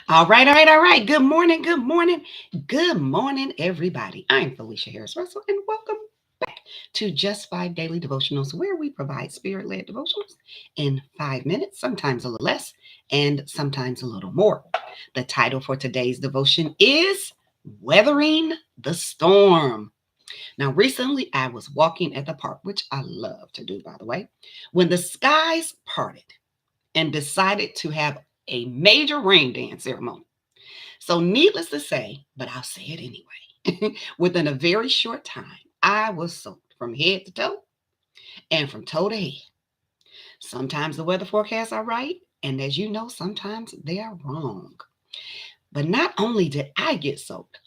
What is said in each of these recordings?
All right. Good morning, everybody. I'm Felicia Harris Russell, and welcome back to Just Five Daily Devotionals, where we provide spirit led devotionals in 5 minutes, sometimes a little less, and sometimes a little more. The title for today's devotion is Weathering the Storm. Now, recently I was walking at the park, which I love to do, by the way, when the skies parted and decided to have a major rain dance ceremony. So, needless to say, but I'll say it anyway, within a very short time, I was soaked from head to toe and from toe to head. Sometimes the weather forecasts are right, and as you know, sometimes they are wrong. But not only did I get soaked,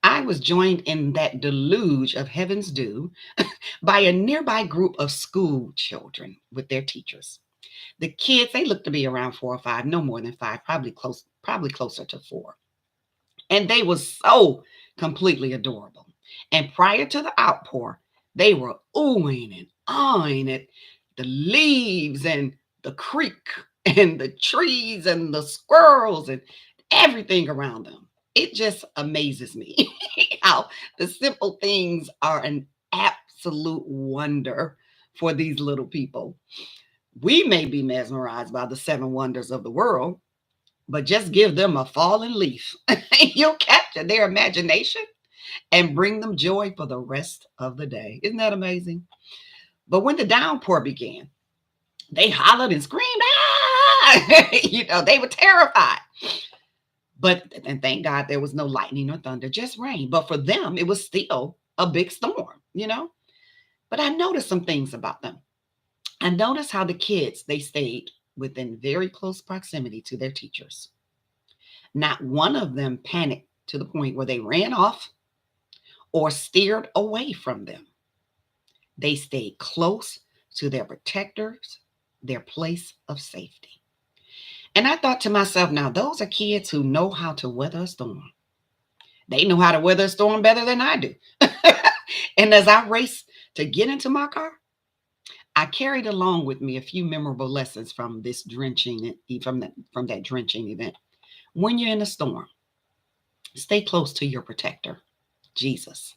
I was joined in that deluge of heaven's dew by a nearby group of school children with their teachers. The kids, they looked to be around 4 or 5, no more than 5, probably closer to 4. And they were so completely adorable. And prior to the outpour, they were oohing and ahhing at the leaves and the creek and the trees and the squirrels and everything around them. It just amazes me how the simple things are an absolute wonder for these little people. We may be mesmerized by the 7 wonders of the world, but just give them a fallen leaf. You'll capture their imagination and bring them joy for the rest of the day. Isn't that amazing? But when the downpour began, they hollered and screamed, ah! They were terrified. And thank God there was no lightning or thunder, just rain. But for them, it was still a big storm. But I noticed some things about them. I noticed how the kids, they stayed within very close proximity to their teachers. Not one of them panicked to the point where they ran off or steered away from them. They stayed close to their protectors, their place of safety. And I thought to myself, now those are kids who know how to weather a storm. They know how to weather a storm better than I do. And as I raced to get into my car, I carried along with me a few memorable lessons from this from that drenching event. When you're in a storm, stay close to your protector, Jesus.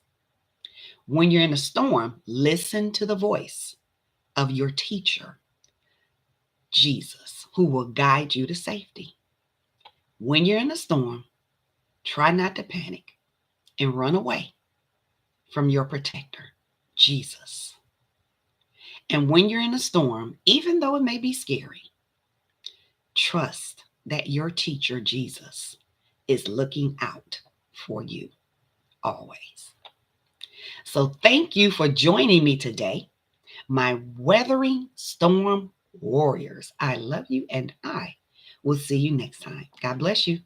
When you're in a storm, listen to the voice of your teacher, Jesus, who will guide you to safety. When you're in a storm, try not to panic and run away from your protector, Jesus. And when you're in a storm, even though it may be scary, trust that your teacher, Jesus, is looking out for you always. So thank you for joining me today, my weathering storm warriors. I love you, and I will see you next time. God bless you.